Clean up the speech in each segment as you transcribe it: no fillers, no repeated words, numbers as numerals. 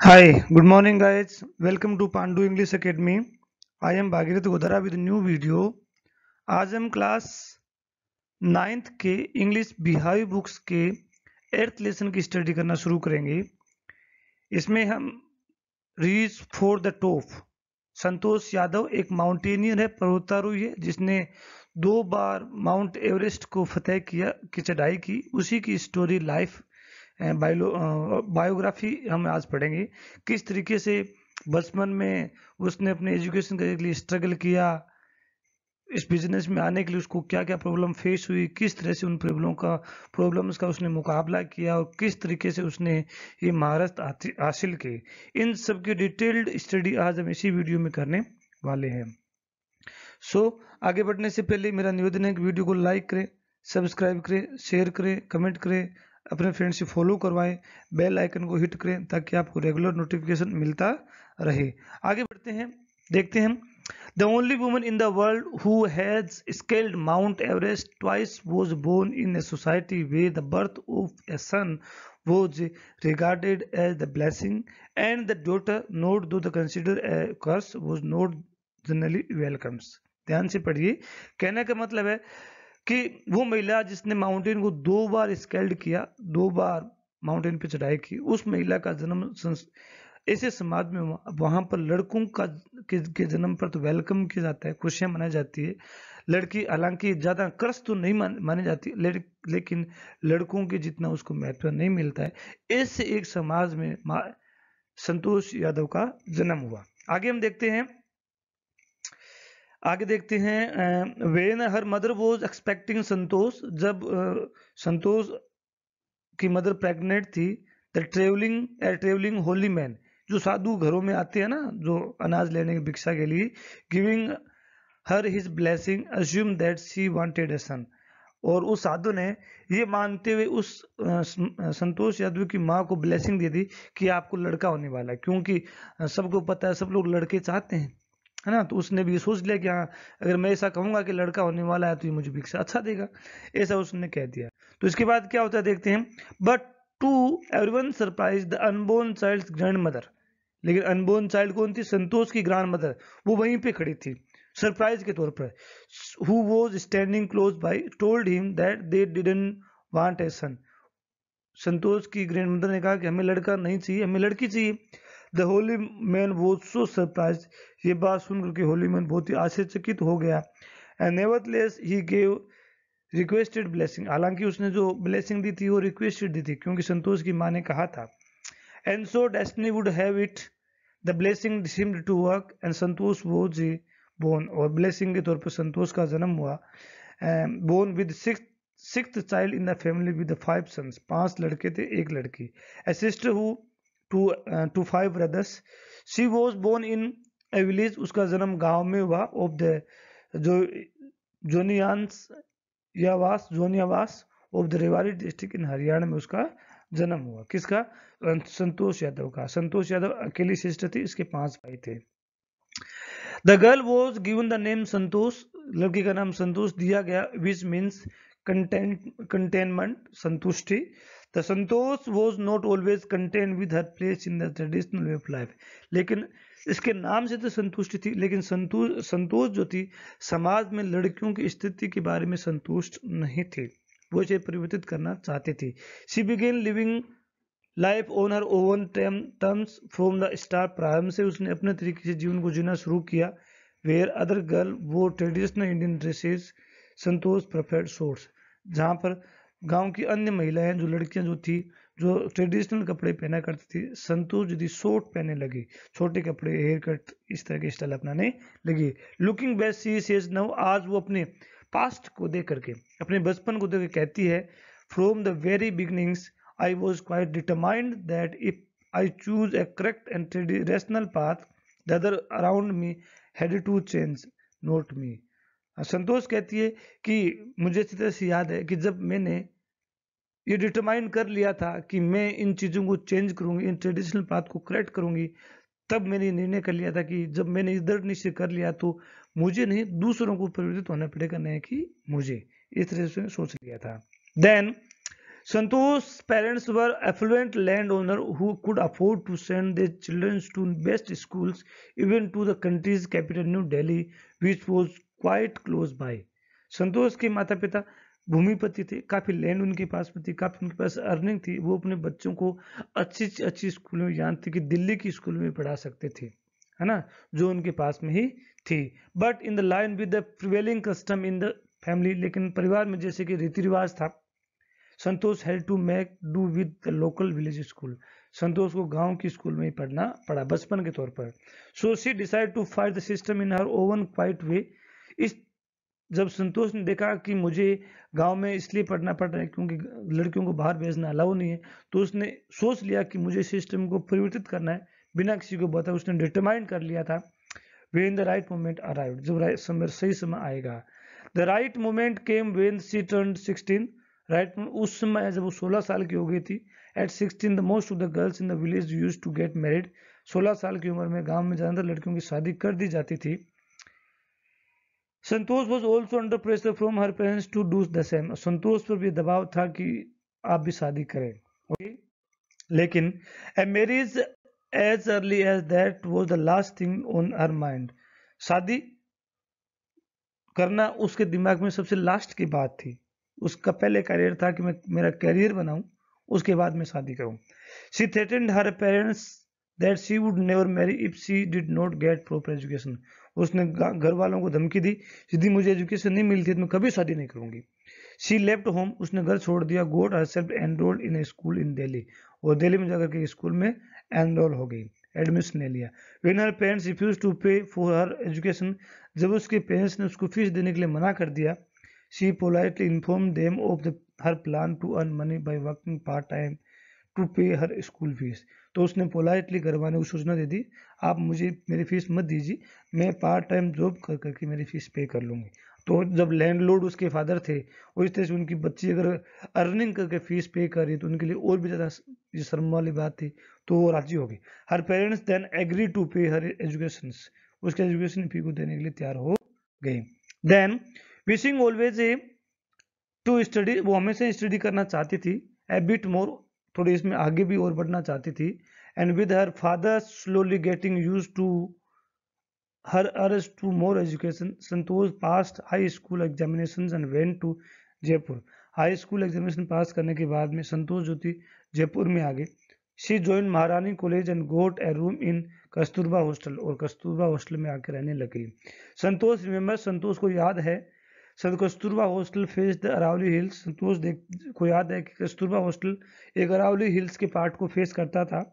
Hi, good morning guys. Welcome to Pandu English Academy. I am Bhagirath Godara with a new video. आज हम class 9th के English बिहावी books के 8th lesson की study करना शुरू करेंगे। इसमें हम reach for the top. Santosh Yadav एक माउंटेनियर है, पर्वतारोही है, जिसने 2 बार माउंट एवरेस्ट को फतेह किया की चढ़ाई की। उसी की स्टोरी लाइफ बायोग्राफी हम आज पढ़ेंगे। किस तरीके से बचपन में उसने अपने एजुकेशन के लिए स्ट्रगल किया, इस बिजनेस में आने के लिए उसको क्या क्या प्रॉब्लम फेस हुई, किस तरह से उन प्रॉब्लम्स का उसने मुकाबला किया और किस तरीके से उसने ये महारत हासिल की। इन सब की डिटेल्ड स्टडी आज हम इसी वीडियो में करने वाले हैं। आगे बढ़ने से पहले मेरा निवेदन है कि वीडियो को लाइक करें, सब्सक्राइब करें, शेयर करें, कमेंट करें, अपने फ्रेंड से फॉलो करवाएं, बेल आइकन को हिट करें ताकि आपको रेगुलर नोटिफिकेशन मिलता रहे। आगे बढ़ते हैं, देखते हैं। The only woman in the world who has scaled mount Everest twice was born in a society where the birth of a son was regarded as the blessing and the daughter, not though the considered a curse, was not generally welcomes. ध्यान से पढ़िए। कहने का मतलब है कि वो महिला जिसने माउंटेन को 2 बार स्केल्ड किया, 2 बार माउंटेन पे चढ़ाई की, उस महिला का जन्म ऐसे समाज में वहां पर लड़कों का के जन्म पर तो वेलकम किया जाता है, खुशियां मनाई जाती है। लड़की हालांकि ज्यादा कर्स तो नहीं मानी जाती, लेकिन लड़कों के जितना उसको महत्व नहीं मिलता है। ऐसे एक समाज में संतोष यादव का जन्म हुआ। आगे हम देखते हैं, when her mother was expecting Santosh, जब संतोष की मदर प्रेग्नेंट थी, द ट्रेवलिंग होली मैन, जो साधु घरों में आते हैं ना, जो अनाज लेने की भिक्षा के लिए, giving her his blessing assume that she wanted a son. और उस साधु ने ये मानते हुए उस संतोष यादव की माँ को ब्लेसिंग दे दी कि आपको लड़का होने वाला है, क्योंकि सबको पता है, सब लोग लड़के चाहते हैं, है ना। तो उसने भी सोच लिया कि हाँ, अगर मैं ऐसा कहूंगा कि लड़का होने वाला है तो ये मुझे भिक्षा अच्छा देगा, ऐसा उसने कह दिया। तो इसके बाद क्या होता है देखते हैं। But to everyone surprise the unborn child grandmother, लेकिन अनबोर्न चाइल्ड कौन थी? संतोष की ग्रैंड मदर, वो वहीं पे खड़ी थी सरप्राइज के तौर पर। Who was standing close by told him that they didn't want a son. Santosh की ग्रैंड मदर ने कहा कि हमें लड़का नहीं चाहिए, हमें लड़की चाहिए। The Holi man was so surprise, ये बात सुनकर के होली मैन बहुत ही आश्चर्यचकित हो गया। And nevertheless he gave requested blessing, हालांकि उसने जो ब्लेसिंग दी थी वो रिक्वेस्टेड दी थी, क्योंकि संतोष की माँ ने कहा था। And so destiny would have it, the blessing seemed to work and Santosh was born, और ब्लेसिंग के तौर पर संतोष का जन्म हुआ। Born with sixth child in the family with 5 sons, 5 लड़के थे, 1 लड़की। A sister who to 5 brothers, she was born in a village, उसका जन्म गांव में हुआ। ऑफ द जो जोनियान्स Joniawas of the Rewari district इन हरियाणा में उसका जन्म हुआ। किसका? संतोष यादव का। संतोष यादव अकेली सिस्टर थी, इसके 5 भाई थे। The girl was given the name Santosh, लड़की का नाम संतोष दिया गया, विच मीन्स कंटेनमेंट, संतुष्टि। The Santosh was not always content with her place in the traditional way of life, लेकिन इसके नाम से तो संतुष्टि थी, लेकिन संतोष जो थी, समाज में लड़कियों की स्थिति के बारे में संतुष्ट नहीं थी, वो इसे परिवर्तित करना चाहती थी। She began living life on her own terms from the start, प्रारंभ से उसने अपने तरीके से जीवन को जीना शुरू किया। वेयर अदर गर्ल वो ट्रेडिशनल इंडियन ड्रेसेस, संतोष प्रेफर्ड शॉर्ट्स, जहाँ पर गांव की अन्य महिलाएं, जो लड़कियां जो थी, जो ट्रेडिशनल कपड़े पहना करती थी, संतोष यदि शॉर्ट पहनने लगी, छोटे कपड़े, हेयर कट, इस तरह के स्टाइल अपनाने लगी। Looking back she says now, आज वो अपने पास्ट को देख करके, अपने बचपन को देख कर कहती है, from the very beginnings I was quite determined that if I choose a correct and rational path, the other around me had to change, not me. संतोष कहती है कि मुझे अच्छी तरह से याद है कि जब मैंने ये डिटरमाइन कर लिया था कि मैं इन चीज़ों को चेंज करूंगी, इन ट्रेडिशनल पाथ को करेक्ट करूंगी, तब मैंने निर्णय कर लिया था कि जब मैंने इधर निश्चय कर लिया तो मुझे नहीं, दूसरों को परिवर्तित होना पड़ेगा, नहीं कि मुझे। इस तरह से सोच लिया था। Then Santosh's parents were affluent landowner who could afford to send their children to best schools, even to the country's capital New Delhi, which was quite close by. संतोष के माता पिता भूमिपति थे, काफी लैंड उनके पास थी, काफी उनके पास अर्निंग थी, वो अपने बच्चों को अच्छी अच्छी स्कूल में, यहाँ थी कि दिल्ली की स्कूल में पढ़ा सकते थे, है ना, जो उनके पास में ही थी. But in the line with the prevailing custom in the family, लेकिन परिवार में जैसे कि रीति रिवाज था, Santosh had to make do with the local village school. Santosh को गांव की स्कूल में ही पढ़ना पड़ा बचपन के तौर पर. So she decide to fight the system in her own quiet way. इस जब संतोष ने देखा कि मुझे गांव में इसलिए पढ़ना पड़ रहा है क्योंकि लड़कियों को बाहर भेजना अलाउ नहीं है, तो उसने सोच लिया कि मुझे सिस्टम को परिवर्तित करना है बिना किसी को बताए. उसने डिटरमाइन कर लिया था. when the right moment arrived, जब सही समय आएगा. the right moment came when she turned 16. Right उस समय जब वो 16 साल की हो गई थी. at 16 the most of the girls in the village used to get married. 16 साल की उम्र में गांव में ज्यादातर लड़कियों की शादी कर दी जाती थी. संतोष was also under pressure from her parents to do the same. संतोष पर भी दबाव था कि आप भी शादी करें. ओके, लेकिन a marriage as early as that was the last thing on her mind. शादी करना उसके दिमाग में सबसे लास्ट की बात थी. उसका पहले करियर था कि मैं मेरा करियर बनाऊं, उसके बाद मैं शादी करूं. She threatened her parents that she would never marry if she did not get proper education. उसने घर वालों को धमकी दी, यदि मुझे एजुकेशन नहीं मिलती तो मैं कभी शादी नहीं करूंगी. She left home. उसने घर छोड़ दिया. got herself enrolled in a school in Delhi. और दिल्ली में जाकर के स्कूल में एनरोल हो गई, एडमिशन ले लिया. when her parents refused to pay for her education, जब उसके पेरेंट्स ने उसको फीस देने के लिए मना कर दिया, she politely informed them of her plan to earn money by working part time to pay her school fees. तो उसने पोलाइटली घर वालों को सूचना दे दी, आप मुझे मेरी फीस मत दीजिए, मैं पार्ट टाइम जॉब कर करके मेरी फीस पे कर लूंगी. तो जब लैंडलॉर्ड उसके फादर थे और इस तरह से उनकी बच्ची अगर अर्निंग करके फीस पे कर रही तो उनके लिए और भी ज़्यादा शर्म वाली बात थी, तो वो राजी हो गई. हर पेरेंट्स देन एग्री टू पे हर एजुकेशन. उसके एजुकेशन फी को देने के लिए तैयार हो गई. Then wishing always a to study, वो हमेशा स्टडी करना चाहती थी. ए बिट मोर, थोड़ी इसमें आगे भी और बढ़ना चाहती थी. And with her father slowly getting used to her urge to more education, Santosh passed high school examination and went to Jaipur. High school examination pass करने के बाद में संतोष जो थी जयपुर में आ गई. She join Maharani college and got a room in Kasturba hostel, और कस्तूरबा हॉस्टल में आकर रहने लगी. संतोष रिमेंबर, संतोष को याद है, Kasturba hostel face the Aravali hills. Santosh को याद है कि कस्तूरबा हॉस्टल एक अरावली हिल्स के पार्ट को फेस करता था.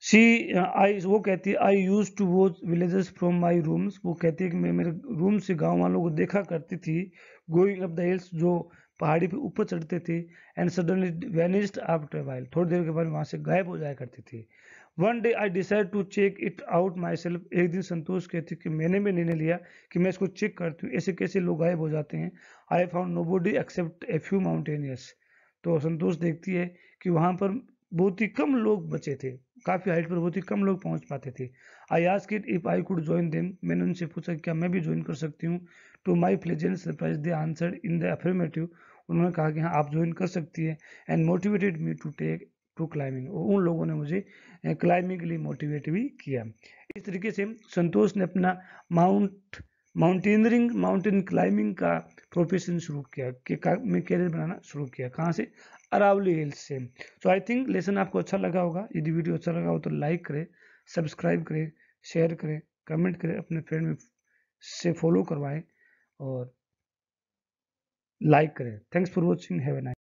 वो कहती है I used to watch villages from my rooms. वो कहती है कि मैं मेरे रूम से गांव वालों को देखा करती थी. गोइंग अप द हिल्स, जो पहाड़ी पे ऊपर चढ़ते थे. And suddenly vanished after a while, थोड़ी देर के बाद वहां से गायब हो जाया करती थी. One day I decide to check it out myself. एक दिन संतोष कहती कि मैंने भी निर्णय लिया कि मैं इसको चेक करती हूँ, ऐसे कैसे लोग गायब हो जाते हैं. I found nobody except a few mountaineers. तो संतोष देखती है कि वहां पर बहुत ही कम लोग बचे थे, काफी हाइट पर बहुत ही कम लोग पहुंच पाते थे. I asked it if I could join them. मैंने उनसे पूछा क्या मैं भी ज्वाइन कर सकती हूँ. To my pleasant surprise they answered in the affirmative. उन्होंने कहा कि हाँ आप ज्वाइन कर सकती है. And motivated me to take to climbing. उन लोगों ने मुझे क्लाइंबिंग के लिए मोटिवेट भी किया. इस तरीके से संतोष ने अपना माउंटेन क्लाइंबिंग का प्रोफेशन शुरू किया, कि मैं कैरियर बनाना शुरू किया. कहाँ से? अरावली हिल्स से. सो आई थिंक लेसन आपको अच्छा लगा होगा. यदि वीडियो अच्छा लगा हो तो लाइक करें, सब्सक्राइब करें, शेयर करें, कमेंट करें, अपने फ्रेंड में से फॉलो करवाएं और लाइक करें. Thanks for watching. Have a nice